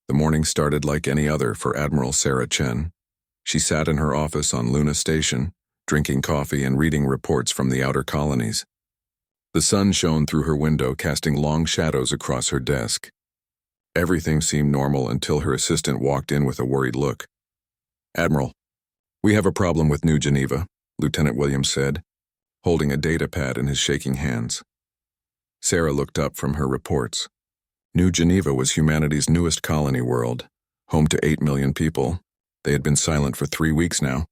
The morning started like any other for Admiral Sarah Chen. She sat in her office on Luna Station, drinking coffee and reading reports from the outer colonies. The sun shone through her window, casting long shadows across her desk. Everything seemed normal until her assistant walked in with a worried look. "Admiral, we have a problem with New Geneva," Lieutenant Williams said, holding a data pad in his shaking hands. Sarah looked up from her reports. New Geneva was humanity's newest colony world, home to 8 million people. They had been silent for 3 weeks now.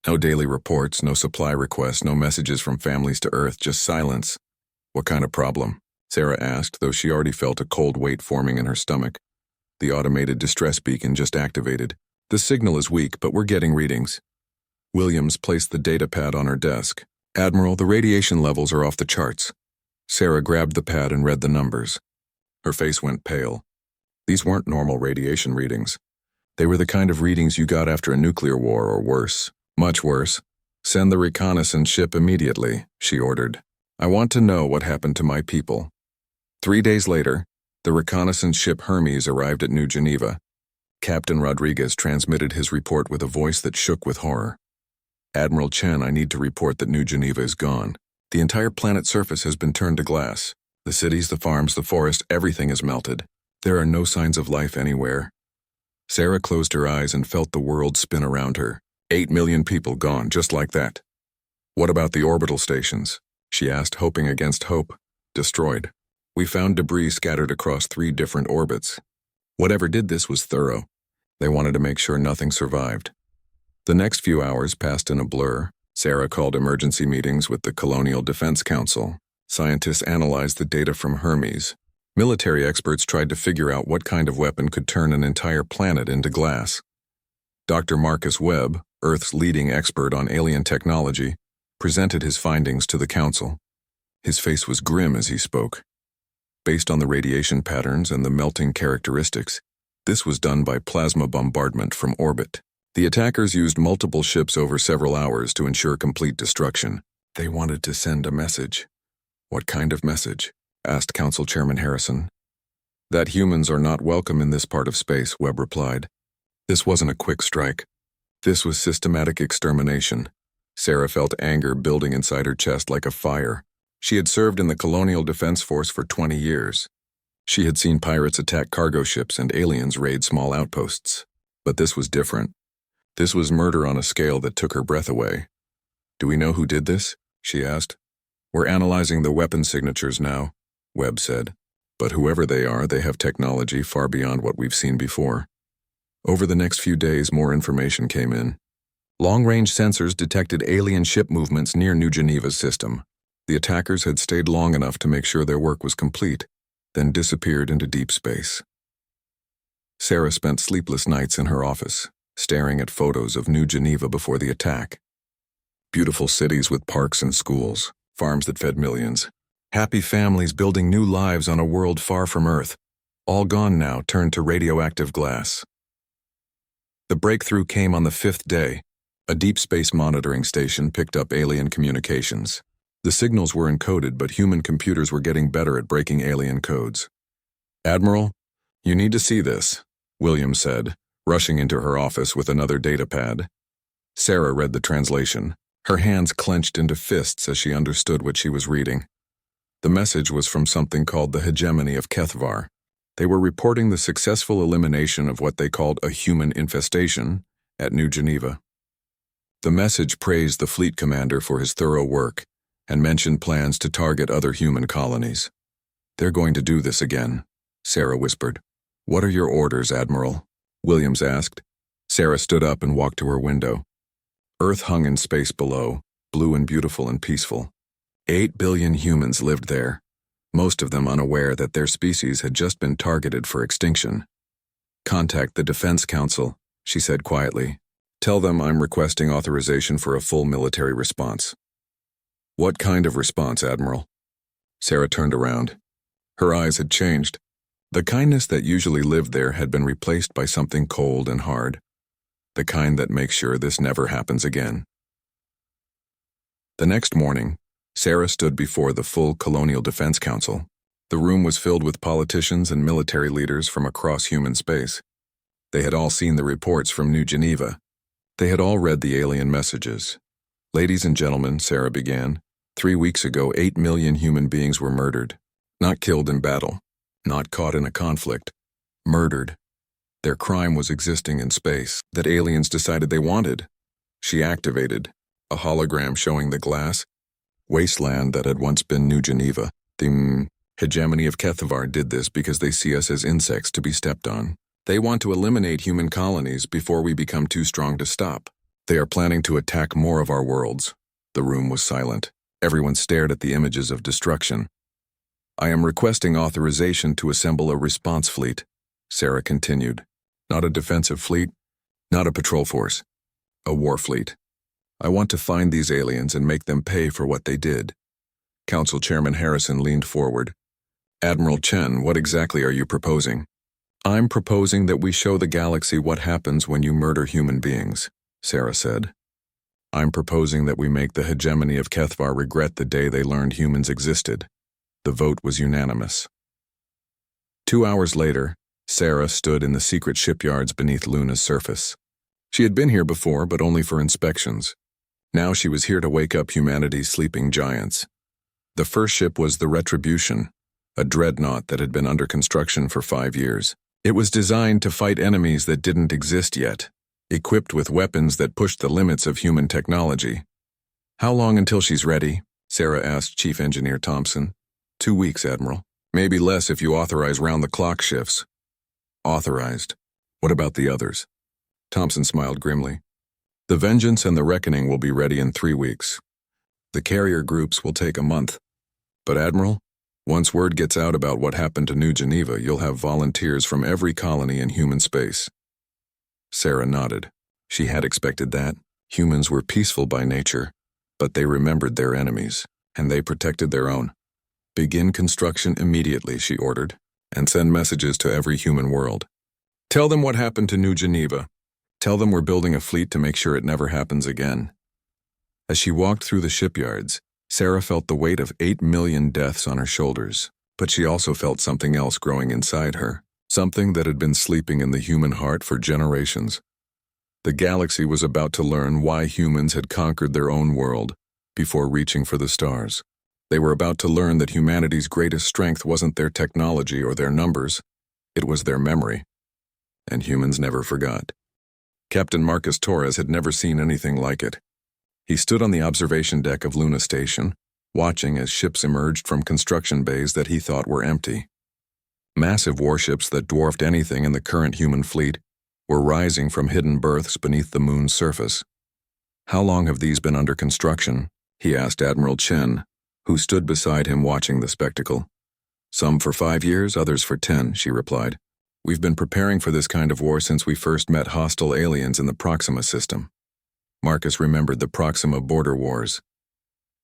No daily reports, no supply requests, no messages from families to Earth, just silence. "What kind of problem?" Sarah asked, though she already felt a cold weight forming in her stomach. The automated distress beacon just activated. "The signal is weak, but we're getting readings." Williams placed the data pad on her desk. "Admiral, the radiation levels are off the charts." Sarah grabbed the pad and read the numbers. Her face went pale. These weren't normal radiation readings. They were the kind of readings you got after a nuclear war, or worse. Much worse. "Send the reconnaissance ship immediately," she ordered. "I want to know what happened to my people." 3 days later, the reconnaissance ship Hermes arrived at New Geneva. Captain Rodriguez transmitted his report with a voice that shook with horror. "Admiral Chen, I need to report that New Geneva is gone. The entire planet's surface has been turned to glass. The cities, the farms, the forest, everything is melted. There are no signs of life anywhere." Sarah closed her eyes and felt the world spin around her. 8 million people gone, just like that. "What about the orbital stations?" she asked, hoping against hope. "Destroyed. We found debris scattered across 3 different orbits. Whatever did this was thorough. They wanted to make sure nothing survived." The next few hours passed in a blur. Sarah called emergency meetings with the Colonial Defense Council. Scientists analyzed the data from Hermes. Military experts tried to figure out what kind of weapon could turn an entire planet into glass. Dr. Marcus Webb, Earth's leading expert on alien technology, presented his findings to the council. His face was grim as he spoke. Based on the radiation patterns and the melting characteristics, this was done by plasma bombardment from orbit. The attackers used multiple ships over several hours to ensure complete destruction. They wanted to send a message. "What kind of message?" asked Council Chairman Harrison. "That humans are not welcome in this part of space," Webb replied. This wasn't a quick strike. This was systematic extermination. Sarah felt anger building inside her chest like a fire. She had served in the Colonial Defense Force for 20 years. She had seen pirates attack cargo ships and aliens raid small outposts. But this was different. This was murder on a scale that took her breath away. "Do we know who did this?" she asked. "We're analyzing the weapon signatures now," Webb said. "But whoever they are, they have technology far beyond what we've seen before." Over the next few days, more information came in. Long-range sensors detected alien ship movements near New Geneva's system. The attackers had stayed long enough to make sure their work was complete, then disappeared into deep space. Sarah spent sleepless nights in her office, staring at photos of New Geneva before the attack. Beautiful cities with parks and schools, farms that fed millions, happy families building new lives on a world far from Earth, all gone now, turned to radioactive glass. The breakthrough came on the 5th day. A deep space monitoring station picked up alien communications. The signals were encoded, but human computers were getting better at breaking alien codes. "Admiral, you need to see this," Williams said, rushing into her office with another data pad. Sarah read the translation. Her hands clenched into fists as she understood what she was reading. The message was from something called the Hegemony of Kethvar. They were reporting the successful elimination of what they called a human infestation at New Geneva. The message praised the fleet commander for his thorough work and mentioned plans to target other human colonies. "They're going to do this again," Sarah whispered. "What are your orders, Admiral?" Williams asked. Sarah stood up and walked to her window. Earth hung in space below, blue and beautiful and peaceful. 8 billion humans lived there, most of them unaware that their species had just been targeted for extinction. "Contact the Defense Council," she said quietly. "Tell them I'm requesting authorization for a full military response." "What kind of response, Admiral?" Sarah turned around. Her eyes had changed. The kindness that usually lived there had been replaced by something cold and hard. The kind that makes sure this never happens again. The next morning, Sarah stood before the full Colonial Defense Council. The room was filled with politicians and military leaders from across human space. They had all seen the reports from New Geneva. They had all read the alien messages. "Ladies and gentlemen," Sarah began, "3 weeks ago 8 million human beings were murdered. Not killed in battle, not caught in a conflict. Murdered. Their crime was existing in space that aliens decided they wanted." She activated a hologram showing the glass wasteland that had once been New Geneva. The hegemony of Kethavar did this because they see us as insects to be stepped on. They want to eliminate human colonies before we become too strong to stop. They are planning to attack more of our worlds. The room was silent. Everyone stared at the images of destruction. "I am requesting authorization to assemble a response fleet," Sarah continued. "Not a defensive fleet, not a patrol force, a war fleet. I want to find these aliens and make them pay for what they did." Council Chairman Harrison leaned forward. "Admiral Chen, what exactly are you proposing?" "I'm proposing that we show the galaxy what happens when you murder human beings," Sarah said. "I'm proposing that we make the hegemony of Kethvar regret the day they learned humans existed." The vote was unanimous. 2 hours later, Sarah stood in the secret shipyards beneath Luna's surface. She had been here before, but only for inspections. Now she was here to wake up humanity's sleeping giants. The first ship was the Retribution, a dreadnought that had been under construction for 5 years. It was designed to fight enemies that didn't exist yet, equipped with weapons that pushed the limits of human technology. "How long until she's ready?" Sarah asked Chief Engineer Thompson. 2 weeks, Admiral. Maybe less if you authorize round-the-clock shifts." "Authorized. What about the others?" Thompson smiled grimly. "The Vengeance and the Reckoning will be ready in 3 weeks. The carrier groups will take a month. But Admiral, once word gets out about what happened to New Geneva, you'll have volunteers from every colony in human space." Sarah nodded. She had expected that. Humans were peaceful by nature, but they remembered their enemies, and they protected their own. "Begin construction immediately," she ordered, "and send messages to every human world. Tell them what happened to New Geneva. Tell them we're building a fleet to make sure it never happens again." As she walked through the shipyards, Sarah felt the weight of 8 million deaths on her shoulders, but she also felt something else growing inside her, something that had been sleeping in the human heart for generations. The galaxy was about to learn why humans had conquered their own world before reaching for the stars. They were about to learn that humanity's greatest strength wasn't their technology or their numbers, it was their memory. And humans never forgot. Captain Marcus Torres had never seen anything like it. He stood on the observation deck of Luna Station, watching as ships emerged from construction bays that he thought were empty. Massive warships that dwarfed anything in the current human fleet were rising from hidden berths beneath the moon's surface. "How long have these been under construction?" he asked Admiral Chen, who stood beside him watching the spectacle. "Some for 5 years, others for 10, she replied. "We've been preparing for this kind of war since we first met hostile aliens in the Proxima system." Marcus remembered the Proxima border wars.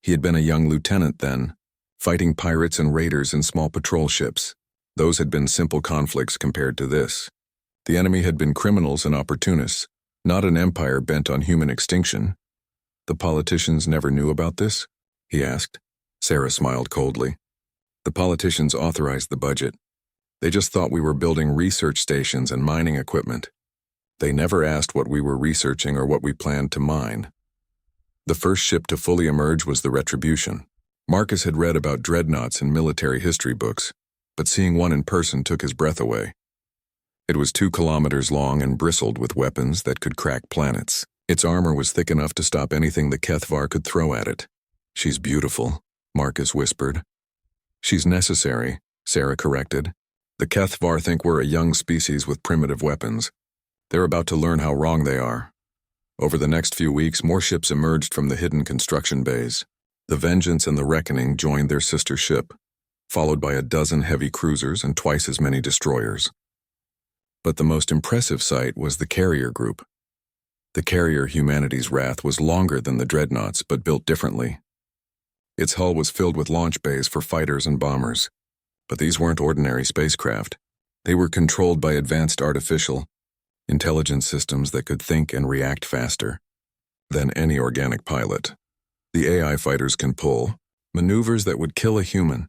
He had been a young lieutenant then, fighting pirates and raiders in small patrol ships. Those had been simple conflicts compared to this. The enemy had been criminals and opportunists, not an empire bent on human extinction. "The politicians never knew about this?" he asked. Sarah smiled coldly. "The politicians authorized the budget. They just thought we were building research stations and mining equipment. They never asked what we were researching or what we planned to mine." The first ship to fully emerge was the Retribution. Marcus had read about dreadnoughts in military history books, but seeing one in person took his breath away. It was 2 kilometers long and bristled with weapons that could crack planets. Its armor was thick enough to stop anything the Kethvar could throw at it. "She's beautiful," Marcus whispered. "She's necessary," Sarah corrected. "The Kethvar think we're a young species with primitive weapons. They're about to learn how wrong they are." Over the next few weeks, more ships emerged from the hidden construction bays. The Vengeance and the Reckoning joined their sister ship, followed by a dozen heavy cruisers and twice as many destroyers. But the most impressive sight was the carrier group. The carrier Humanity's Wrath was longer than the dreadnoughts, but built differently. Its hull was filled with launch bays for fighters and bombers. But these weren't ordinary spacecraft. They were controlled by advanced artificial intelligence systems that could think and react faster than any organic pilot. The AI fighters can pull maneuvers that would kill a human.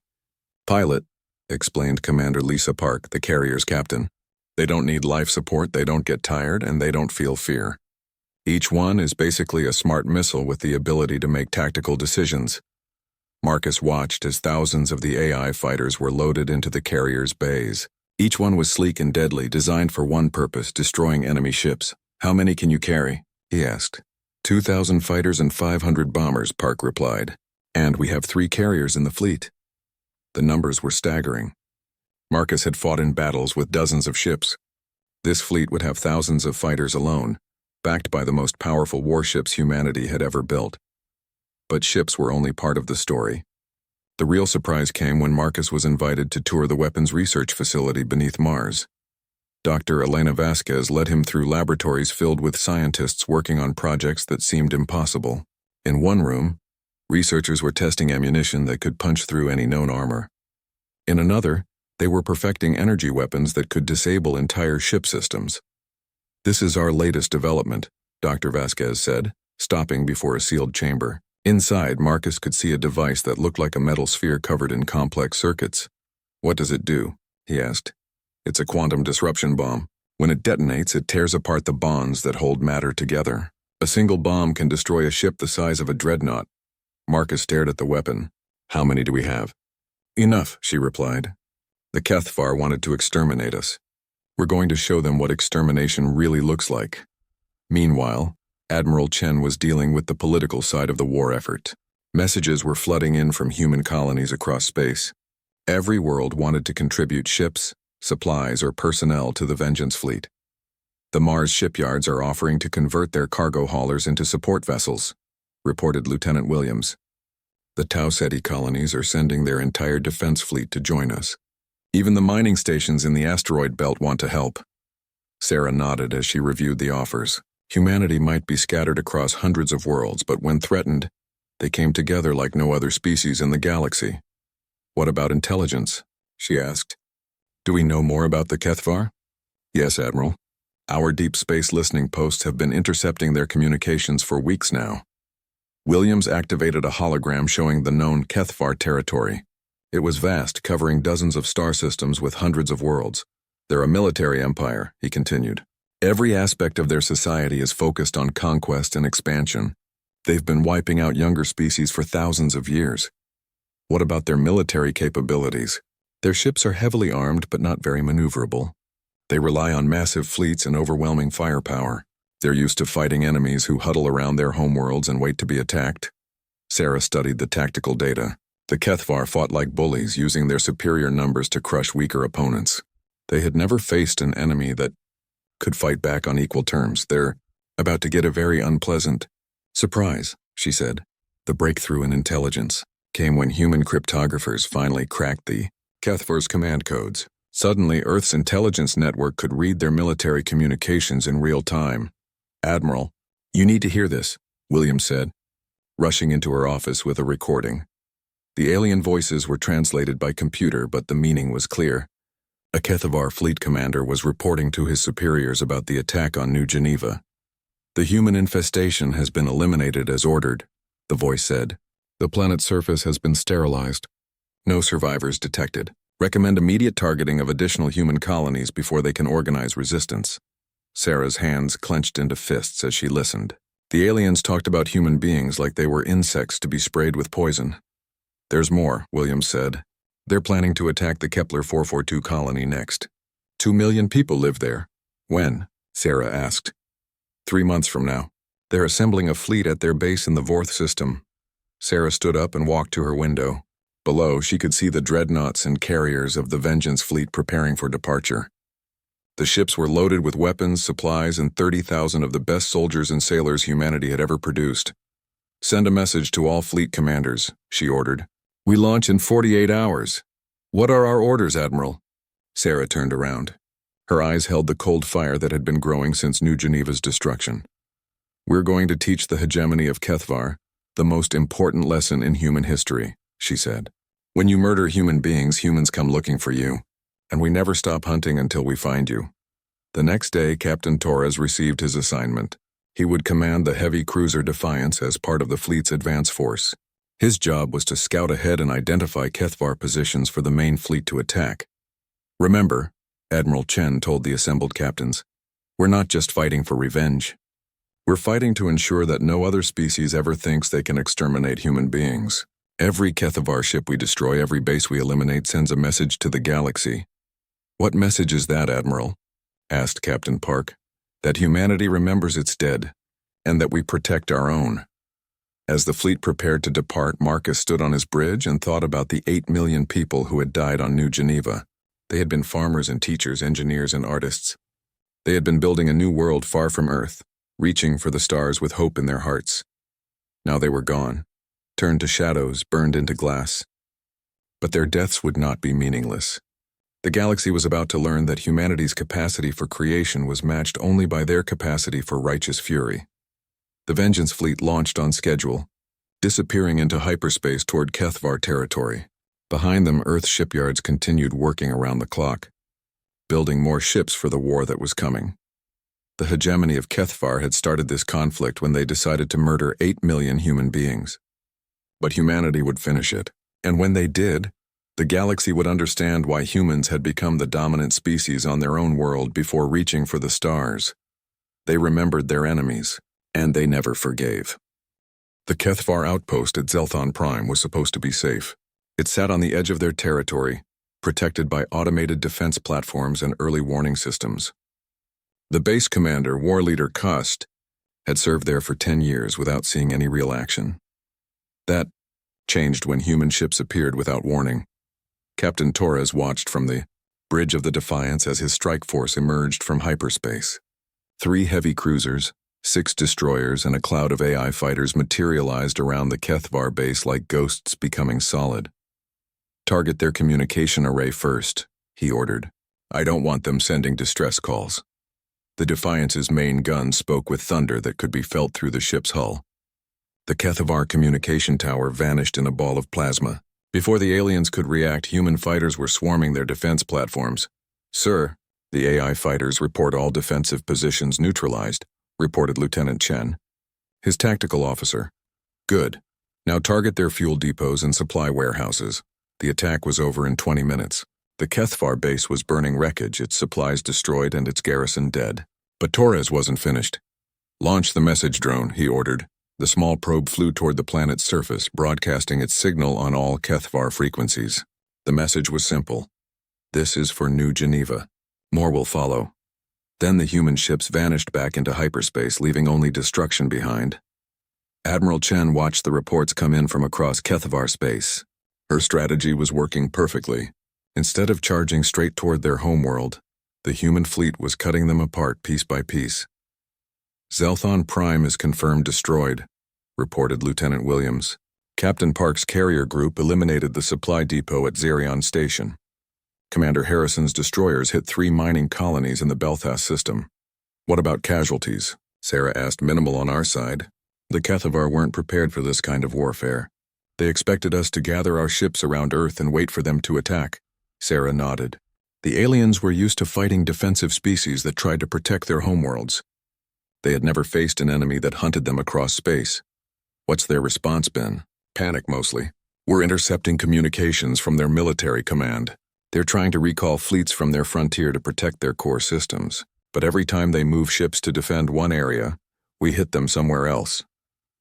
"Pilot," explained Commander Lisa Park, the carrier's captain. They don't need life support, they don't get tired, and they don't feel fear. Each one is basically a smart missile with the ability to make tactical decisions. Marcus watched as thousands of the AI fighters were loaded into the carrier's bays. Each one was sleek and deadly, designed for one purpose, destroying enemy ships. "How many can you carry?" he asked. 2,000 fighters and 500 bombers, Park replied. "And we have 3 carriers in the fleet." The numbers were staggering. Marcus had fought in battles with dozens of ships. This fleet would have thousands of fighters alone, backed by the most powerful warships humanity had ever built. But ships were only part of the story. The real surprise came when Marcus was invited to tour the weapons research facility beneath Mars. Dr. Elena Vasquez led him through laboratories filled with scientists working on projects that seemed impossible. In one room, researchers were testing ammunition that could punch through any known armor. In another, they were perfecting energy weapons that could disable entire ship systems. "This is our latest development," Dr. Vasquez said, stopping before a sealed chamber. Inside, Marcus could see a device that looked like a metal sphere covered in complex circuits. "What does it do?" he asked. "It's a quantum disruption bomb. When it detonates, it tears apart the bonds that hold matter together. A single bomb can destroy a ship the size of a dreadnought." Marcus stared at the weapon. "How many do we have?" "Enough," she replied. "The Kethvar wanted to exterminate us. We're going to show them what extermination really looks like." Meanwhile, Admiral Chen was dealing with the political side of the war effort. Messages were flooding in from human colonies across space. Every world wanted to contribute ships, supplies, or personnel to the Vengeance fleet. "The Mars shipyards are offering to convert their cargo haulers into support vessels," reported Lieutenant Williams. "The Tau Ceti colonies are sending their entire defense fleet to join us. Even the mining stations in the asteroid belt want to help." Sarah nodded as she reviewed the offers. Humanity might be scattered across hundreds of worlds, but when threatened, they came together like no other species in the galaxy. "What about intelligence?" she asked. "Do we know more about the Kethvar?" "Yes, Admiral. Our deep space listening posts have been intercepting their communications for weeks now." Williams activated a hologram showing the known Kethvar territory. It was vast, covering dozens of star systems with hundreds of worlds. "They're a military empire," he continued. "Every aspect of their society is focused on conquest and expansion. They've been wiping out younger species for thousands of years." "What about their military capabilities?" "Their ships are heavily armed but not very maneuverable. They rely on massive fleets and overwhelming firepower. They're used to fighting enemies who huddle around their homeworlds and wait to be attacked." Sarah studied the tactical data. The Kethvar fought like bullies, using their superior numbers to crush weaker opponents. They had never faced an enemy that could fight back on equal terms. "They're about to get a very unpleasant surprise," she said. The breakthrough in intelligence came when human cryptographers finally cracked the Kethvar's command codes. Suddenly, Earth's intelligence network could read their military communications in real time. "Admiral, you need to hear this," Williams said, rushing into her office with a recording. The alien voices were translated by computer, but the meaning was clear. A Kethvar fleet commander was reporting to his superiors about the attack on New Geneva. "The human infestation has been eliminated as ordered," the voice said. "The planet's surface has been sterilized. No survivors detected. Recommend immediate targeting of additional human colonies before they can organize resistance." Sarah's hands clenched into fists as she listened. The aliens talked about human beings like they were insects to be sprayed with poison. "There's more," Williams said. "They're planning to attack the Kepler 442 colony next. 2 million people live there." "When?" Sarah asked. 3 months from now. They're assembling a fleet at their base in the Vorth system." Sarah stood up and walked to her window. Below, she could see the dreadnoughts and carriers of the Vengeance fleet preparing for departure. The ships were loaded with weapons, supplies, and 30,000 of the best soldiers and sailors humanity had ever produced. "Send a message to all fleet commanders," she ordered. "We launch in 48 hours. "What are our orders, Admiral?" Sarah turned around. Her eyes held the cold fire that had been growing since New Geneva's destruction. "We're going to teach the hegemony of Kethvar, the most important lesson in human history," she said. "When you murder human beings, humans come looking for you. And we never stop hunting until we find you." The next day, Captain Torres received his assignment. He would command the heavy cruiser Defiance as part of the fleet's advance force. His job was to scout ahead and identify Kethvar positions for the main fleet to attack. Remember, Admiral Chen told the assembled captains. "We're not just fighting for revenge. We're fighting to ensure that no other species ever thinks they can exterminate human beings. Every Kethavar ship we destroy, every base we eliminate sends a message to the galaxy." "What message is that, Admiral?" asked Captain Park. "That humanity remembers its dead, and that we protect our own." As the fleet prepared to depart, Marcus stood on his bridge and thought about the 8 million people who had died on New Geneva. They had been farmers and teachers, engineers and artists. They had been building a new world far from Earth, reaching for the stars with hope in their hearts. Now they were gone, turned to shadows, burned into glass. But their deaths would not be meaningless. The galaxy was about to learn that humanity's capacity for creation was matched only by their capacity for righteous fury. The Vengeance fleet launched on schedule, disappearing into hyperspace toward Kethavar territory. Behind them, Earth shipyards continued working around the clock, building more ships for the war that was coming. The hegemony of Kethavar had started this conflict when they decided to murder 8 million human beings. But humanity would finish it, and when they did, the galaxy would understand why humans had become the dominant species on their own world before reaching for the stars. They remembered their enemies, and they never forgave. The Kethavar outpost at Zelthon Prime was supposed to be safe. It sat on the edge of their territory, protected by automated defense platforms and early warning systems. The base commander, war leader Kust, had served there for 10 years without seeing any real action. That changed when human ships appeared without warning. Captain Torres watched from the bridge of the Defiance as his strike force emerged from hyperspace. 3 heavy cruisers, 6 destroyers, and a cloud of AI fighters materialized around the Kethavar base like ghosts becoming solid. "Target their communication array first," he ordered. "I don't want them sending distress calls." The Defiance's main gun spoke with thunder that could be felt through the ship's hull. The Kethavar communication tower vanished in a ball of plasma. Before the aliens could react, human fighters were swarming their defense platforms. "Sir, the AI fighters report all defensive positions neutralized," reported Lieutenant Chen, his tactical officer. "Good. Now target their fuel depots and supply warehouses." The attack was over in 20 minutes. The Kethavar base was burning wreckage, its supplies destroyed and its garrison dead. But Torres wasn't finished. "Launch the message drone," he ordered. The small probe flew toward the planet's surface, broadcasting its signal on all Kethavar frequencies. The message was simple. "This is for New Geneva. More will follow." Then the human ships vanished back into hyperspace, leaving only destruction behind. Admiral Chen watched the reports come in from across Kethavar space. Her strategy was working perfectly. Instead of charging straight toward their homeworld, the human fleet was cutting them apart piece by piece. "Zelthon Prime is confirmed destroyed," reported Lieutenant Williams. "Captain Park's carrier group eliminated the supply depot at Zerion Station. Commander Harrison's destroyers hit 3 mining colonies in the Belfast system." "What about casualties?" Sarah asked. "Minimal on our side. The Kethavar weren't prepared for this kind of warfare. They expected us to gather our ships around Earth and wait for them to attack." Sarah nodded. "The aliens were used to fighting defensive species that tried to protect their homeworlds. They had never faced an enemy that hunted them across space. What's their response been? Panic mostly. We're intercepting communications from their military command. They're trying to recall fleets from their frontier to protect their core systems. But every time they move ships to defend one area, we hit them somewhere else."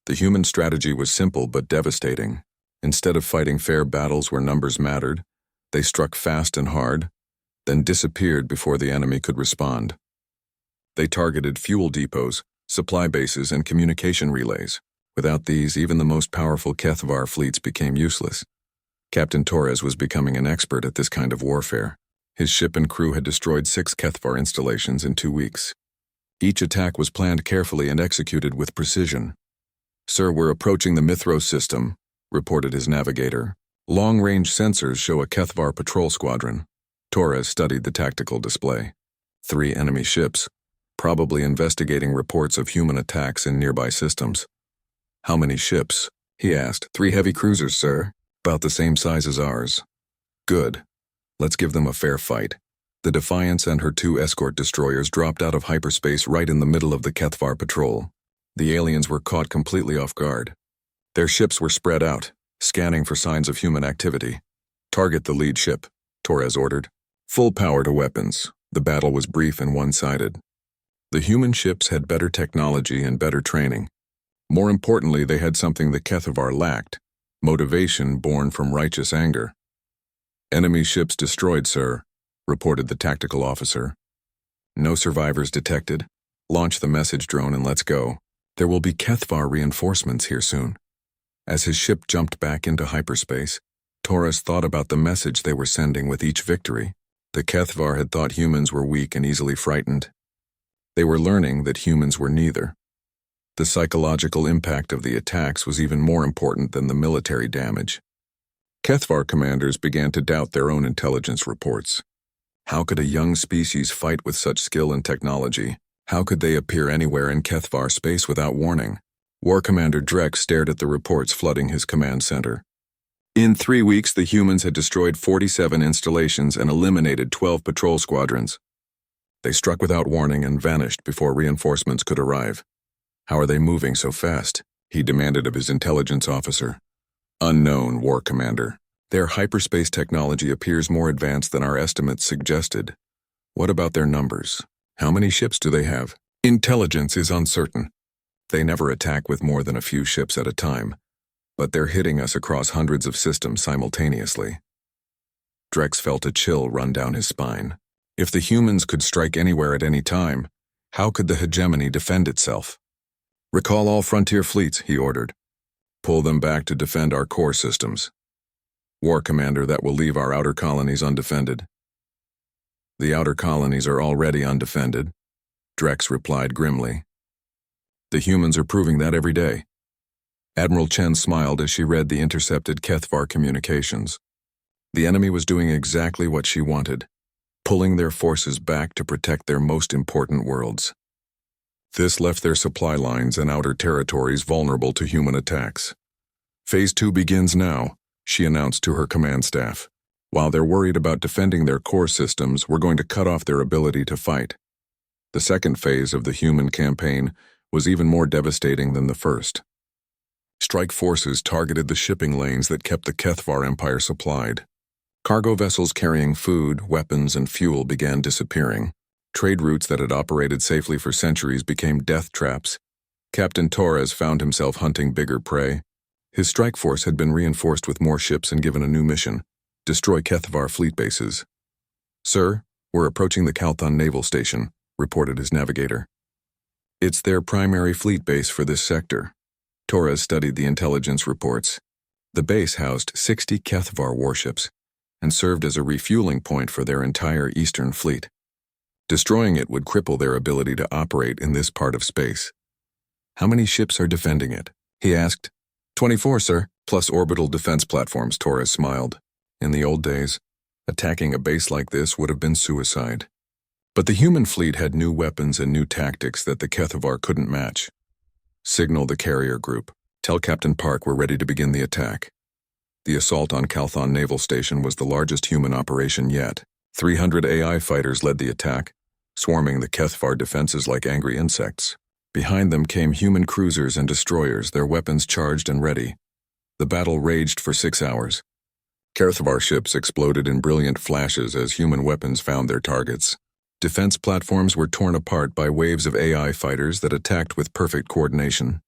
The human strategy was simple but devastating. Instead of fighting fair battles where numbers mattered, they struck fast and hard, then disappeared before the enemy could respond. They targeted fuel depots, supply bases, and communication relays. Without these, even the most powerful Kethavar fleets became useless. Captain Torres was becoming an expert at this kind of warfare. His ship and crew had destroyed 6 Kethavar installations in 2 weeks. Each attack was planned carefully and executed with precision. "Sir, we're approaching the Mithros system," reported his navigator. "Long-range sensors show a Kethavar patrol squadron." Torres studied the tactical display. 3 enemy ships, probably investigating reports of human attacks in nearby systems. "How many ships?" he asked. 3 heavy cruisers, sir. About the same size as ours." "Good. Let's give them a fair fight." The Defiance and her 2 escort destroyers dropped out of hyperspace right in the middle of the Kethavar patrol. The aliens were caught completely off guard. Their ships were spread out, scanning for signs of human activity. "Target the lead ship," Torres ordered. "Full power to weapons. The battle was brief and one-sided. The human ships had better technology and better training. More importantly, they had something the Kethavar lacked: motivation born from righteous anger. "Enemy ships destroyed, sir," reported the tactical officer. "No survivors detected. Launch the message drone and let's go. There will be Kethavar reinforcements here soon." As his ship jumped back into hyperspace, Taurus thought about the message they were sending with each victory. The Kethavar had thought humans were weak and easily frightened. They were learning that humans were neither. The psychological impact of the attacks was even more important than the military damage. Kethavar commanders began to doubt their own intelligence reports. How could a young species fight with such skill and technology? How could they appear anywhere in Kethavar space without warning? War Commander Drex stared at the reports flooding his command center. In 3 weeks, the humans had destroyed 47 installations and eliminated 12 patrol squadrons. They struck without warning and vanished before reinforcements could arrive. "How are they moving so fast?" he demanded of his intelligence officer. "Unknown, War Commander. Their hyperspace technology appears more advanced than our estimates suggested." "What about their numbers? How many ships do they have?" "Intelligence is uncertain. They never attack with more than a few ships at a time, but they're hitting us across hundreds of systems simultaneously." Drex felt a chill run down his spine. If the humans could strike anywhere at any time, how could the hegemony defend itself? "Recall all frontier fleets," he ordered. "Pull them back to defend our core systems." "War Commander, that will leave our outer colonies undefended." "The outer colonies are already undefended," Drex replied grimly. "The humans are proving that every day." Admiral Chen smiled as she read the intercepted Kethavar communications. The enemy was doing exactly what she wanted, pulling their forces back to protect their most important worlds. This left their supply lines and outer territories vulnerable to human attacks. "Phase 2 begins now," she announced to her command staff. "While they're worried about defending their core systems, we're going to cut off their ability to fight." The second phase of the human campaign was even more devastating than the first. Strike forces targeted the shipping lanes that kept the Kethavar Empire supplied. Cargo vessels carrying food, weapons, and fuel began disappearing. Trade routes that had operated safely for centuries became death traps. Captain Torres found himself hunting bigger prey. His strike force had been reinforced with more ships and given a new mission: destroy Kethavar fleet bases. "Sir, we're approaching the Kalthon Naval Station," reported his navigator. "It's their primary fleet base for this sector." Torres studied the intelligence reports. The base housed 60 Kethavar warships and served as a refueling point for their entire eastern fleet. Destroying it would cripple their ability to operate in this part of space. "How many ships are defending it?" he asked. 24, sir, plus orbital defense platforms," Torres smiled. In the old days, attacking a base like this would have been suicide. But the human fleet had new weapons and new tactics that the Kethavar couldn't match. "Signal the carrier group. Tell Captain Park we're ready to begin the attack." The assault on Kalthon Naval Station was the largest human operation yet. 300 AI fighters led the attack, swarming the Kethavar defenses like angry insects. Behind them came human cruisers and destroyers, their weapons charged and ready. The battle raged for 6 hours. Kethavar ships exploded in brilliant flashes as human weapons found their targets. Defense platforms were torn apart by waves of AI fighters that attacked with perfect coordination.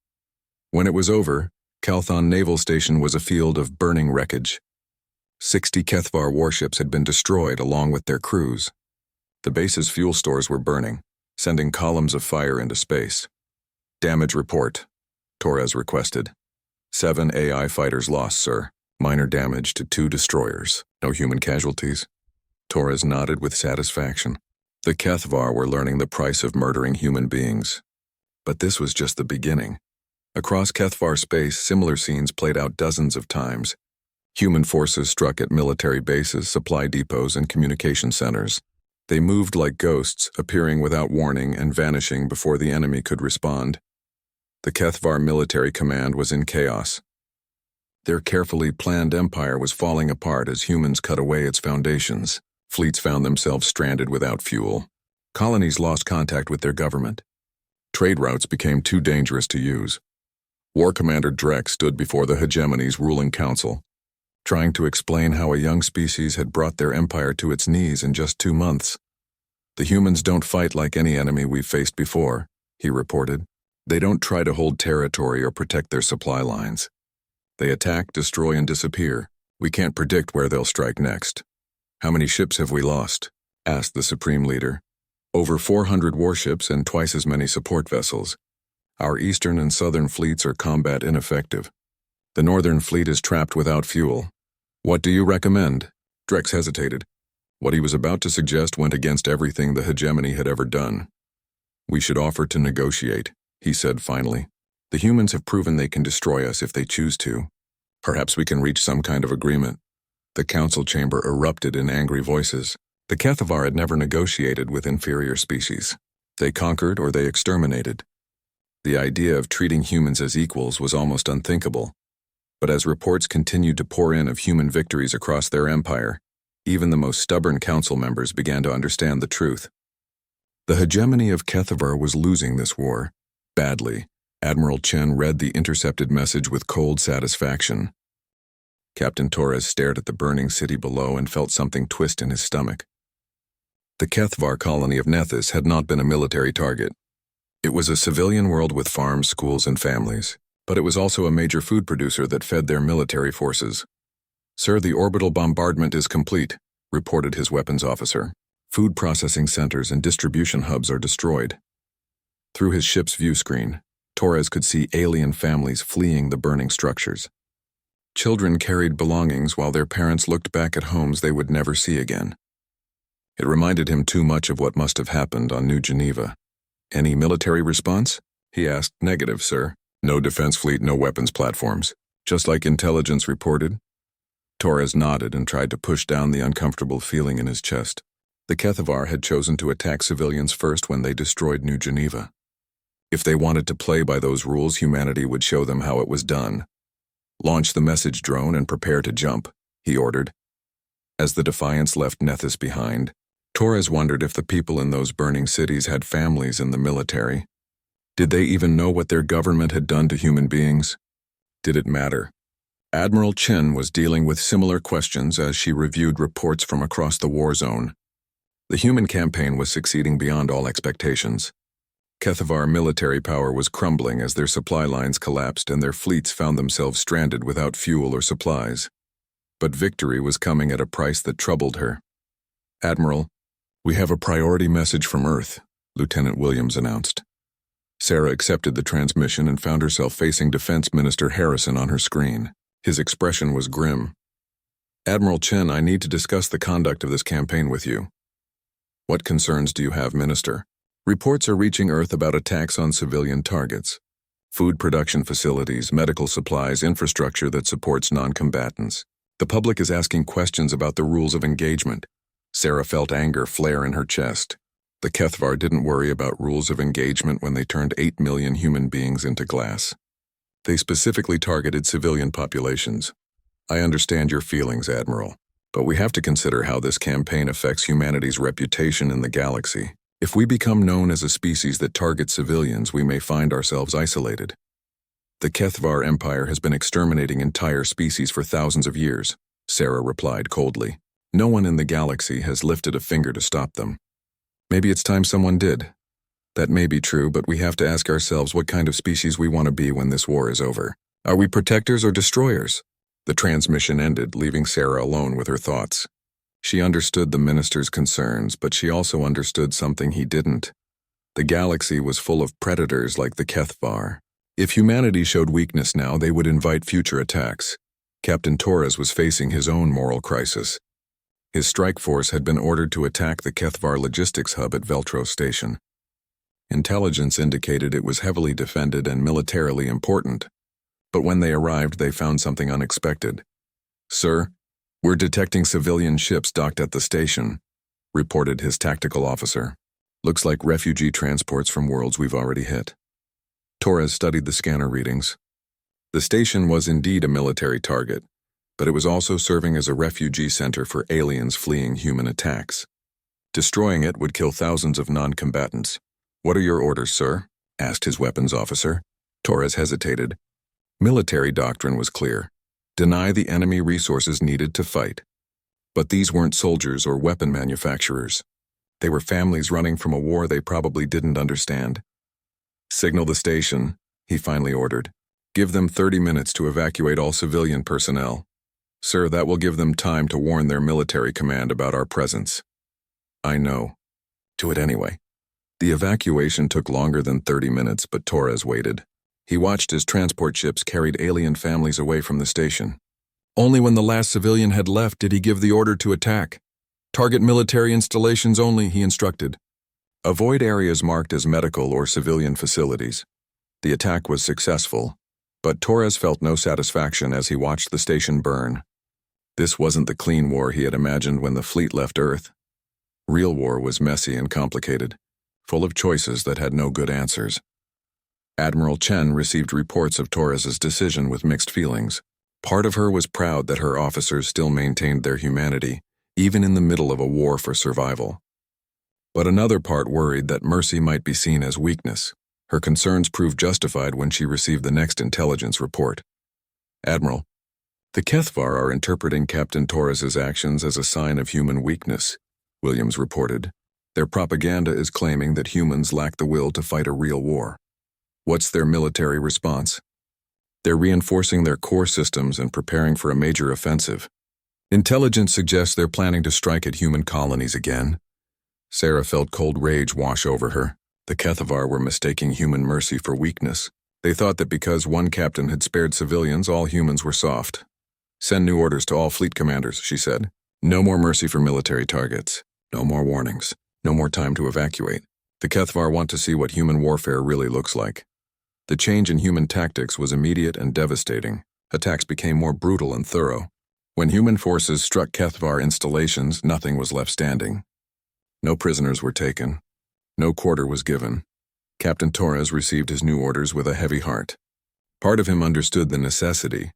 When it was over, Kalthon Naval Station was a field of burning wreckage. 60 Kethavar warships had been destroyed along with their crews. The base's fuel stores were burning, sending columns of fire into space. "Damage report," Torres requested. 7 AI fighters lost, sir. Minor damage to 2 destroyers. No human casualties. Torres nodded with satisfaction. The Kethavar were learning the price of murdering human beings. But this was just the beginning. Across Kethavar space, similar scenes played out dozens of times. Human forces struck at military bases, supply depots, and communication centers. They moved like ghosts, appearing without warning and vanishing before the enemy could respond. The Kethavar military command was in chaos. Their carefully planned empire was falling apart as humans cut away its foundations. Fleets found themselves stranded without fuel. Colonies lost contact with their government. Trade routes became too dangerous to use. War Commander Drex stood before the hegemony's ruling council, trying to explain how a young species had brought their empire to its knees in just 2 months. The humans don't fight like any enemy we've faced before, he reported. They don't try to hold territory or protect their supply lines. They attack, destroy, and disappear. We can't predict where they'll strike next. How many ships have we lost? Asked the Supreme Leader. Over 400 warships and twice as many support vessels. Our eastern and southern fleets are combat ineffective. The northern fleet is trapped without fuel. What do you recommend? Drex hesitated. What he was about to suggest went against everything the hegemony had ever done. We should offer to negotiate, he said finally. The humans have proven they can destroy us if they choose to. Perhaps we can reach some kind of agreement. The council chamber erupted in angry voices. The Kethavar had never negotiated with inferior species. They conquered or they exterminated. The idea of treating humans as equals was almost unthinkable. But as reports continued to pour in of human victories across their empire, even the most stubborn council members began to understand the truth. The hegemony of Kethavar was losing this war, badly. Admiral Chen read the intercepted message with cold satisfaction. Captain Torres stared at the burning city below and felt something twist in his stomach. The Kethavar colony of Nethys had not been a military target. It was a civilian world with farms, schools, and families, but it was also a major food producer that fed their military forces. Sir, the orbital bombardment is complete, reported his weapons officer. Food processing centers and distribution hubs are destroyed. Through his ship's view screen, Torres could see alien families fleeing the burning structures. Children carried belongings while their parents looked back at homes they would never see again. It reminded him too much of what must have happened on New Geneva. Any military response? He asked. Negative, sir. No defense fleet, no weapons platforms. Just like intelligence reported. Torres nodded and tried to push down the uncomfortable feeling in his chest. The Kethavar had chosen to attack civilians first when they destroyed New Geneva. If they wanted to play by those rules, humanity would show them how it was done. Launch the message drone and prepare to jump, he ordered. As the Defiance left Nethys behind, Torres wondered if the people in those burning cities had families in the military. Did they even know what their government had done to human beings? Did it matter? Admiral Chen was dealing with similar questions as she reviewed reports from across the war zone. The human campaign was succeeding beyond all expectations. Kethavar military power was crumbling as their supply lines collapsed and their fleets found themselves stranded without fuel or supplies. But victory was coming at a price that troubled her. Admiral, we have a priority message from Earth, Lieutenant Williams announced. Sarah accepted the transmission and found herself facing Defense Minister Harrison on her screen. His expression was grim. Admiral Chen, I need to discuss the conduct of this campaign with you. What concerns do you have, Minister? Reports are reaching Earth about attacks on civilian targets. Food production facilities, medical supplies, infrastructure that supports non-combatants. The public is asking questions about the rules of engagement. Sarah felt anger flare in her chest. The Kethavar didn't worry about rules of engagement when they turned 8 million human beings into glass. They specifically targeted civilian populations. I understand your feelings, Admiral, but we have to consider how this campaign affects humanity's reputation in the galaxy. If we become known as a species that targets civilians, we may find ourselves isolated. The Kethavar Empire has been exterminating entire species for thousands of years, Sarah replied coldly. No one in the galaxy has lifted a finger to stop them. Maybe it's time someone did. That may be true, but we have to ask ourselves what kind of species we want to be when this war is over. Are we protectors or destroyers? The transmission ended, leaving Sarah alone with her thoughts. She understood the minister's concerns, but she also understood something he didn't. The galaxy was full of predators like the Kethavar. If humanity showed weakness now, they would invite future attacks. Captain Torres was facing his own moral crisis. His strike force had been ordered to attack the Kethavar logistics hub at Veltro Station. Intelligence indicated it was heavily defended and militarily important. But when they arrived, they found something unexpected. Sir, we're detecting civilian ships docked at the station, reported his tactical officer. Looks like refugee transports from worlds we've already hit. Torres studied the scanner readings. The station was indeed a military target, but it was also serving as a refugee center for aliens fleeing human attacks. Destroying it would kill thousands of non-combatants. What are your orders, sir? Asked his weapons officer. Torres hesitated. Military doctrine was clear. Deny the enemy resources needed to fight. But these weren't soldiers or weapon manufacturers. They were families running from a war they probably didn't understand. "Signal the station," he finally ordered. "Give them 30 minutes to evacuate all civilian personnel. Sir, that will give them time to warn their military command about our presence." "I know. Do it anyway." The evacuation took longer than 30 minutes, but Torres waited. He watched as transport ships carried alien families away from the station. Only when the last civilian had left did he give the order to attack. "Target military installations only," he instructed. "Avoid areas marked as medical or civilian facilities." The attack was successful, but Torres felt no satisfaction as he watched the station burn. This wasn't the clean war he had imagined when the fleet left Earth. Real war was messy and complicated, full of choices that had no good answers. Admiral Chen received reports of Torres's decision with mixed feelings. Part of her was proud that her officers still maintained their humanity, even in the middle of a war for survival. But another part worried that mercy might be seen as weakness. Her concerns proved justified when she received the next intelligence report. "Admiral, the Kethvar are interpreting Captain Torres's actions as a sign of human weakness," Williams reported. "Their propaganda is claiming that humans lack the will to fight a real war." "What's their military response?" "They're reinforcing their core systems and preparing for a major offensive. Intelligence suggests they're planning to strike at human colonies again." Sarah felt cold rage wash over her. The Kethvar were mistaking human mercy for weakness. They thought that because one captain had spared civilians, all humans were soft. "Send new orders to all fleet commanders," she said. "No more mercy for military targets. No more warnings. No more time to evacuate. The Kethvar want to see what human warfare really looks like." The change in human tactics was immediate and devastating. Attacks became more brutal and thorough. When human forces struck Kethvar installations, nothing was left standing. No prisoners were taken. No quarter was given. Captain Torres received his new orders with a heavy heart. Part of him understood the necessity,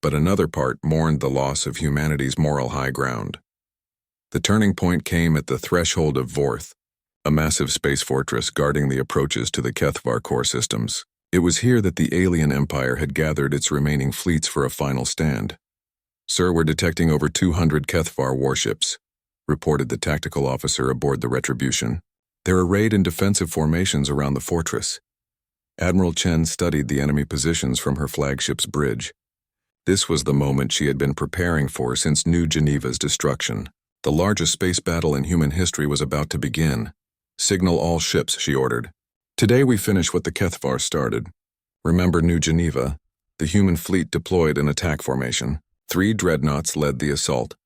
but another part mourned the loss of humanity's moral high ground. The turning point came at the threshold of Vorth, a massive space fortress guarding the approaches to the Kethvar core systems. It was here that the alien empire had gathered its remaining fleets for a final stand. "Sir, we're detecting over 200 Kethvar warships," reported the tactical officer aboard the Retribution. "They're arrayed in defensive formations around the fortress." Admiral Chen studied the enemy positions from her flagship's bridge. This was the moment she had been preparing for since New Geneva's destruction. The largest space battle in human history was about to begin. "Signal all ships," she ordered. "Today we finish what the Kethvar started. Remember New Geneva? The human fleet deployed in attack formation. 3 dreadnoughts led the assault,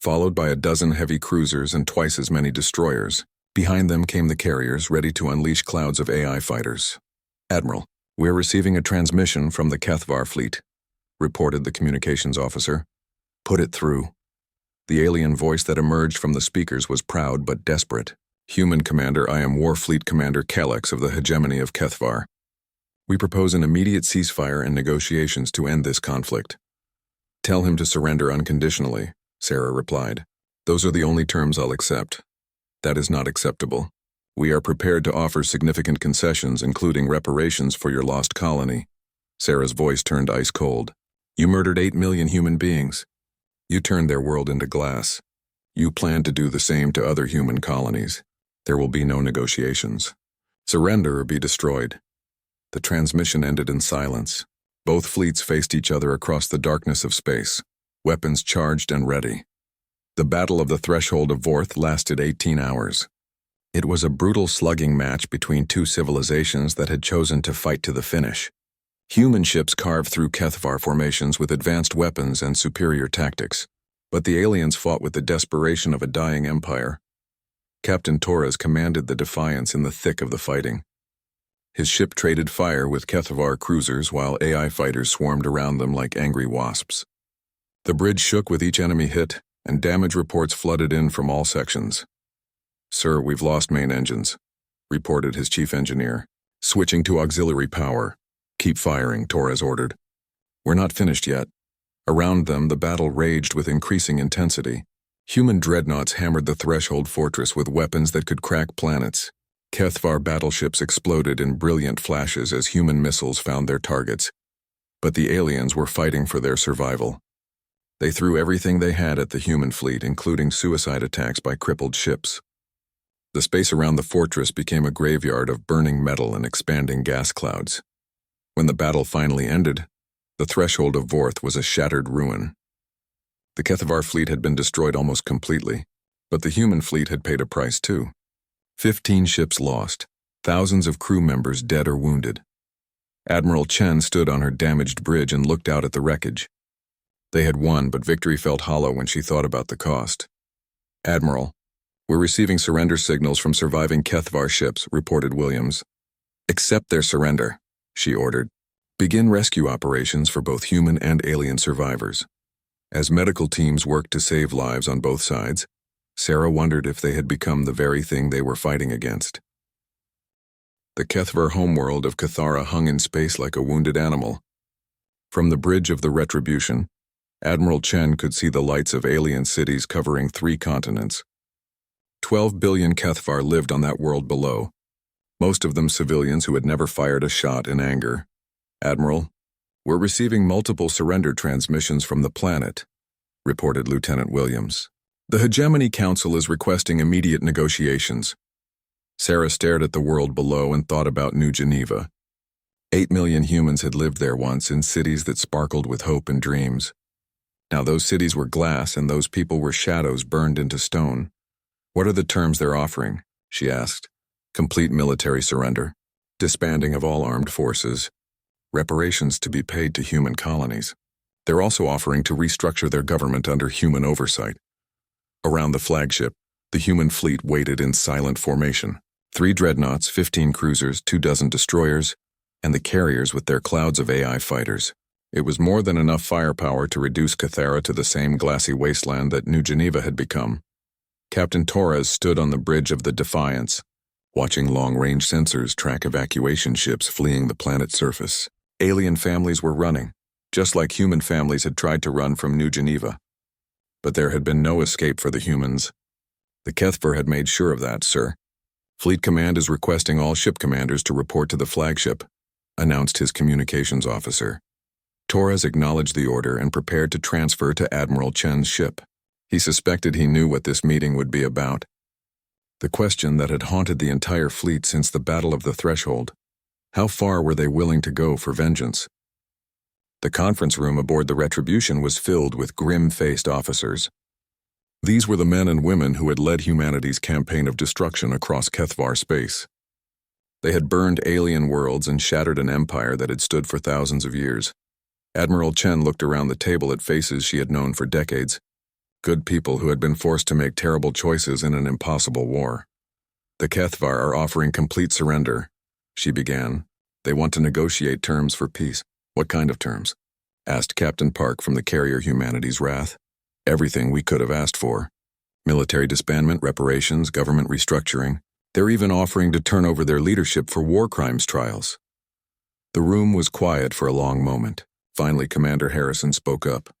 followed by a dozen heavy cruisers and twice as many destroyers. Behind them came the carriers, ready to unleash clouds of AI fighters. "Admiral, we're receiving a transmission from the Kethvar fleet," reported the communications officer. "Put it through." The alien voice that emerged from the speakers was proud but desperate. "Human Commander, I am Warfleet Commander Kalex of the hegemony of Kethvar. We propose an immediate ceasefire and negotiations to end this conflict." "Tell him to surrender unconditionally," Sarah replied. "Those are the only terms I'll accept." "That is not acceptable. We are prepared to offer significant concessions, including reparations for your lost colony." Sarah's voice turned ice cold. "You murdered 8 million human beings. You turned their world into glass. You plan to do the same to other human colonies. There will be no negotiations. Surrender or be destroyed." The transmission ended in silence. Both fleets faced each other across the darkness of space, weapons charged and ready. The Battle of the Threshold of Vorth lasted 18 hours. It was a brutal slugging match between two civilizations that had chosen to fight to the finish. Human ships carved through Kethvar formations with advanced weapons and superior tactics, but the aliens fought with the desperation of a dying empire. Captain Torres commanded the Defiance in the thick of the fighting. His ship traded fire with Kethvar cruisers while AI fighters swarmed around them like angry wasps. The bridge shook with each enemy hit, and damage reports flooded in from all sections. "Sir, we've lost main engines," reported his chief engineer. "Switching to auxiliary power." "Keep firing," Torres ordered. "We're not finished yet." Around them, the battle raged with increasing intensity. Human dreadnoughts hammered the Threshold fortress with weapons that could crack planets. Kethvar battleships exploded in brilliant flashes as human missiles found their targets. But the aliens were fighting for their survival. They threw everything they had at the human fleet, including suicide attacks by crippled ships. The space around the fortress became a graveyard of burning metal and expanding gas clouds. When the battle finally ended, the threshold of Vorth was a shattered ruin. The Kethavar fleet had been destroyed almost completely, but the human fleet had paid a price too. 15 ships lost, thousands of crew members dead or wounded. Admiral Chen stood on her damaged bridge and looked out at the wreckage. They had won, but victory felt hollow when she thought about the cost. "Admiral, we're receiving surrender signals from surviving Kethavar ships," reported Williams. "Accept their surrender," she ordered. "Begin rescue operations for both human and alien survivors." As medical teams worked to save lives on both sides, Sarah wondered if they had become the very thing they were fighting against. The Kethavar homeworld of Cathara hung in space like a wounded animal. From the bridge of the Retribution, Admiral Chen could see the lights of alien cities covering 3 continents. 12 billion Kethavar lived on that world below, most of them civilians who had never fired a shot in anger. "Admiral, we're receiving multiple surrender transmissions from the planet," reported Lieutenant Williams. "The Hegemony Council is requesting immediate negotiations." Sarah stared at the world below and thought about New Geneva. 8 million humans had lived there once in cities that sparkled with hope and dreams. Now those cities were glass and those people were shadows burned into stone. "What are the terms they're offering?" she asked. "Complete military surrender, disbanding of all armed forces, reparations to be paid to human colonies. They're also offering to restructure their government under human oversight." Around the flagship, the human fleet waited in silent formation. 3 dreadnoughts, 15 cruisers, 24 destroyers, and the carriers with their clouds of AI fighters. It was more than enough firepower to reduce Cathara to the same glassy wasteland that New Geneva had become. Captain Torres stood on the bridge of the Defiance, watching long-range sensors track evacuation ships fleeing the planet's surface. Alien families were running, just like human families had tried to run from New Geneva. But there had been no escape for the humans. "The Kethvar had made sure of that, sir. Fleet Command is requesting all ship commanders to report to the flagship," announced his communications officer. Torres acknowledged the order and prepared to transfer to Admiral Chen's ship. He suspected he knew what this meeting would be about. The question that had haunted the entire fleet since the Battle of the Threshold: how far were they willing to go for vengeance? The conference room aboard the Retribution was filled with grim-faced officers. These were the men and women who had led humanity's campaign of destruction across Kethavar space. They had burned alien worlds and shattered an empire that had stood for thousands of years. Admiral Chen looked around the table at faces she had known for decades. Good people who had been forced to make terrible choices in an impossible war. "The Kethavar are offering complete surrender," she began. "They want to negotiate terms for peace." "What kind of terms?" asked Captain Park from the carrier Humanity's Wrath. "Everything we could have asked for. Military disbandment, reparations, government restructuring. They're even offering to turn over their leadership for war crimes trials." The room was quiet for a long moment. Finally, Commander Harrison spoke up.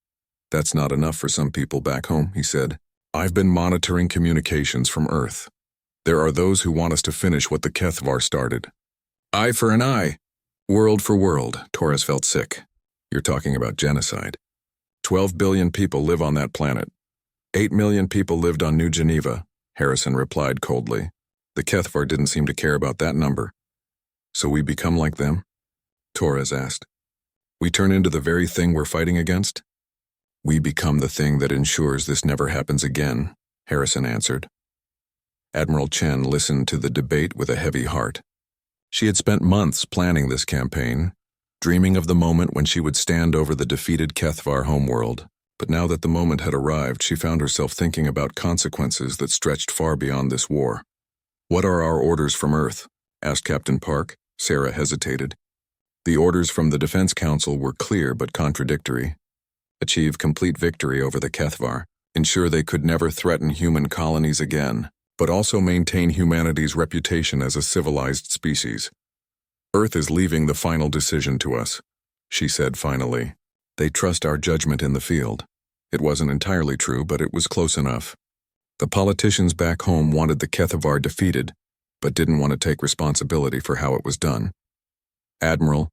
"That's not enough for some people back home," he said. "I've been monitoring communications from Earth. There are those who want us to finish what the Kethavar started. Eye for an eye, world for world." Torres felt sick. "You're talking about genocide. 12 billion people live on that planet. 8 million people lived on New Geneva," Harrison replied coldly. "The Kethavar didn't seem to care about that number." "So we become like them?" Torres asked. "We turn into the very thing we're fighting against?" "We become the thing that ensures this never happens again," Harrison answered. Admiral Chen listened to the debate with a heavy heart. She had spent months planning this campaign, dreaming of the moment when she would stand over the defeated Kethavar homeworld. But now that the moment had arrived, she found herself thinking about consequences that stretched far beyond this war. "What are our orders from Earth?" asked Captain Park. Sarah hesitated. The orders from the Defense Council were clear but contradictory. Achieve complete victory over the Kethavar, ensure they could never threaten human colonies again, but also maintain humanity's reputation as a civilized species. "Earth is leaving the final decision to us," she said finally. "They trust our judgment in the field." It wasn't entirely true, but it was close enough. The politicians back home wanted the Kethavar defeated, but didn't want to take responsibility for how it was done. "Admiral,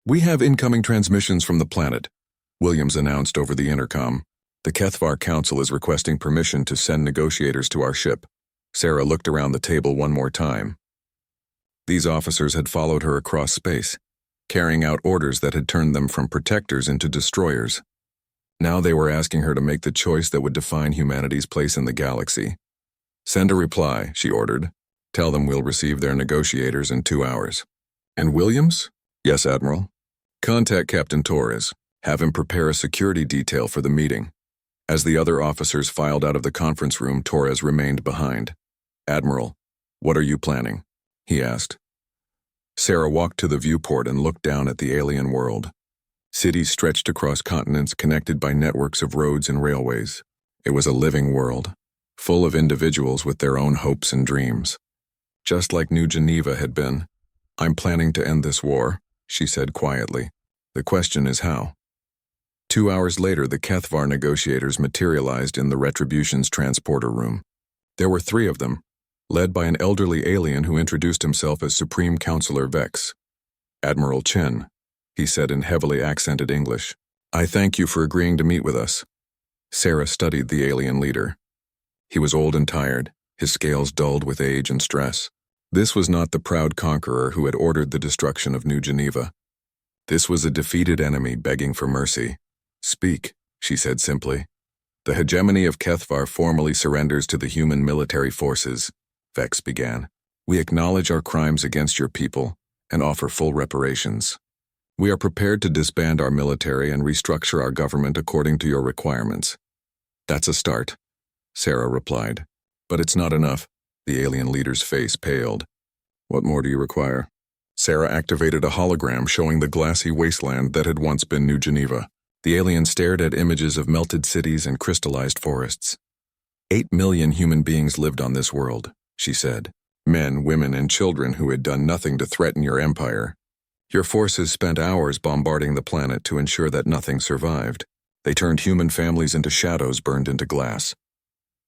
we have incoming transmissions from the planet," Williams announced over the intercom. "The Kethavar Council is requesting permission to send negotiators to our ship. Sarah looked around the table one more time. These officers had followed her across space, carrying out orders that had turned them from protectors into destroyers. Now they were asking her to make the choice that would define humanity's place in the galaxy. "Send a reply," she ordered. "Tell them we'll receive their negotiators in 2 hours." "And Williams?" "Yes, Admiral." "Contact Captain Torres. Have him prepare a security detail for the meeting." As the other officers filed out of the conference room, Torres remained behind. "Admiral, what are you planning?" he asked. Sarah walked to the viewport and looked down at the alien world. Cities stretched across continents connected by networks of roads and railways. It was a living world, full of individuals with their own hopes and dreams. Just like New Geneva had been. "I'm planning to end this war," she said quietly. "The question is how." 2 hours later, the Kethvar negotiators materialized in the Retribution's transporter room. There were 3 of them, led by an elderly alien who introduced himself as Supreme Counselor Vex. "Admiral Chen," he said in heavily accented English. "I thank you for agreeing to meet with us." Sarah studied the alien leader. He was old and tired, his scales dulled with age and stress. This was not the proud conqueror who had ordered the destruction of New Geneva. This was a defeated enemy begging for mercy. "Speak," she said simply. "The hegemony of Kethvar formally surrenders to the human military forces," Vex began. "We acknowledge our crimes against your people and offer full reparations. We are prepared to disband our military and restructure our government according to your requirements." "That's a start," Sarah replied. "But it's not enough." The alien leader's face paled. "What more do you require?" Sarah activated a hologram showing the glassy wasteland that had once been New Geneva. The alien stared at images of melted cities and crystallized forests. 8 million human beings lived on this world, she said. Men, women, and children who had done nothing to threaten your empire. Your forces spent hours bombarding the planet to ensure that nothing survived. They turned human families into shadows burned into glass.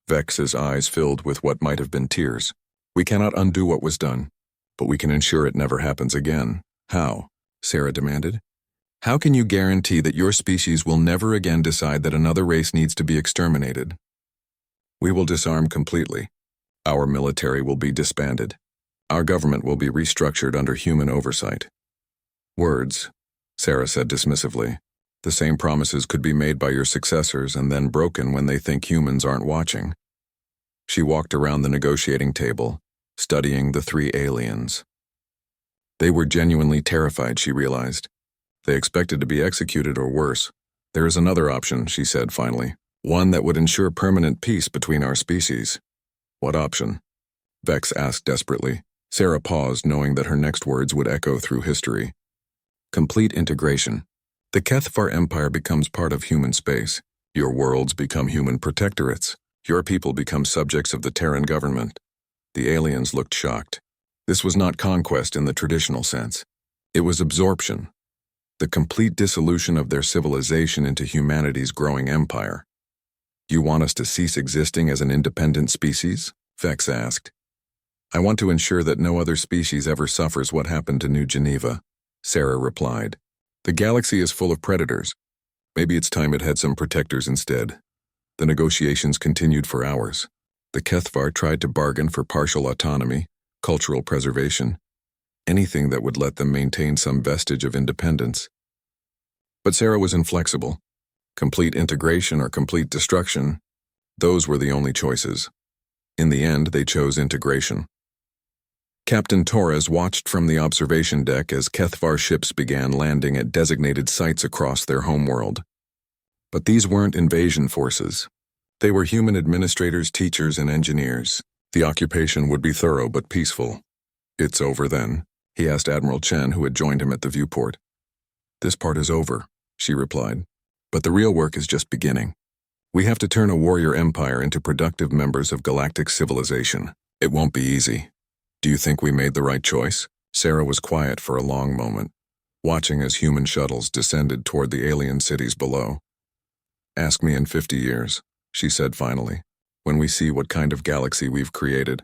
Vex's eyes filled with what might have been tears. "We cannot undo what was done, but we can ensure it never happens again." "How?" Sarah demanded. "How can you guarantee that your species will never again decide that another race needs to be exterminated?" "We will disarm completely. Our military will be disbanded. Our government will be restructured under human oversight." "Words," Sarah said dismissively. "The same promises could be made by your successors and then broken when they think humans aren't watching." She walked around the negotiating table, studying the 3 aliens. They were genuinely terrified, she realized. They expected to be executed or worse. "There is another option," she said finally. "One that would ensure permanent peace between our species." "What option?" Vex asked desperately. Sarah paused, knowing that her next words would echo through history. "Complete integration. The Kethvar Empire becomes part of human space. Your worlds become human protectorates. Your people become subjects of the Terran government." The aliens looked shocked. This was not conquest in the traditional sense. It was absorption. The complete dissolution of their civilization into humanity's growing empire. "You want us to cease existing as an independent species?" Vex asked. "I want to ensure that no other species ever suffers what happened to New Geneva," Sarah replied. "The galaxy is full of predators. Maybe it's time it had some protectors instead." The negotiations continued for hours. The Kethvar tried to bargain for partial autonomy, cultural preservation, anything that would let them maintain some vestige of independence. But Sarah was inflexible. Complete integration or complete destruction, those were the only choices. In the end, they chose integration. Captain Torres watched from the observation deck as Kethvar ships began landing at designated sites across their homeworld. But these weren't invasion forces. They were human administrators, teachers, and engineers. The occupation would be thorough but peaceful. "It's over then?" he asked Admiral Chen, who had joined him at the viewport. "This part is over," she replied. "But the real work is just beginning. We have to turn a warrior empire into productive members of galactic civilization. It won't be easy. Do you think we made the right choice?" Sarah was quiet for a long moment, watching as human shuttles descended toward the alien cities below. "Ask me in 50 years, she said finally, "when we see what kind of galaxy we've created."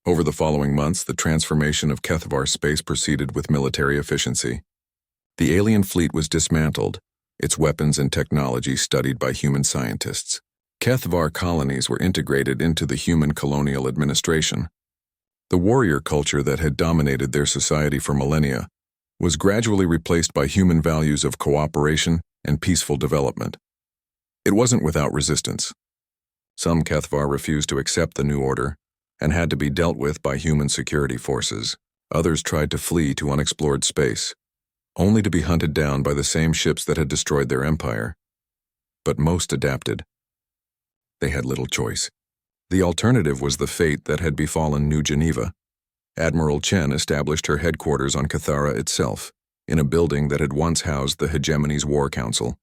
Over the following months, the transformation of Kethvar space proceeded with military efficiency. The alien fleet was dismantled, its weapons and technology studied by human scientists. HFY colonies were integrated into the human colonial administration. The warrior culture that had dominated their society for millennia was gradually replaced by human values of cooperation and peaceful development. It wasn't without resistance. Some HFY refused to accept the new order and had to be dealt with by human security forces. Others tried to flee to unexplored space, only to be hunted down by the same ships that had destroyed their empire. But most adapted. They had little choice. The alternative was the fate that had befallen New Geneva. Admiral Chen established her headquarters on Cathara itself, in a building that had once housed the Hegemony's War Council.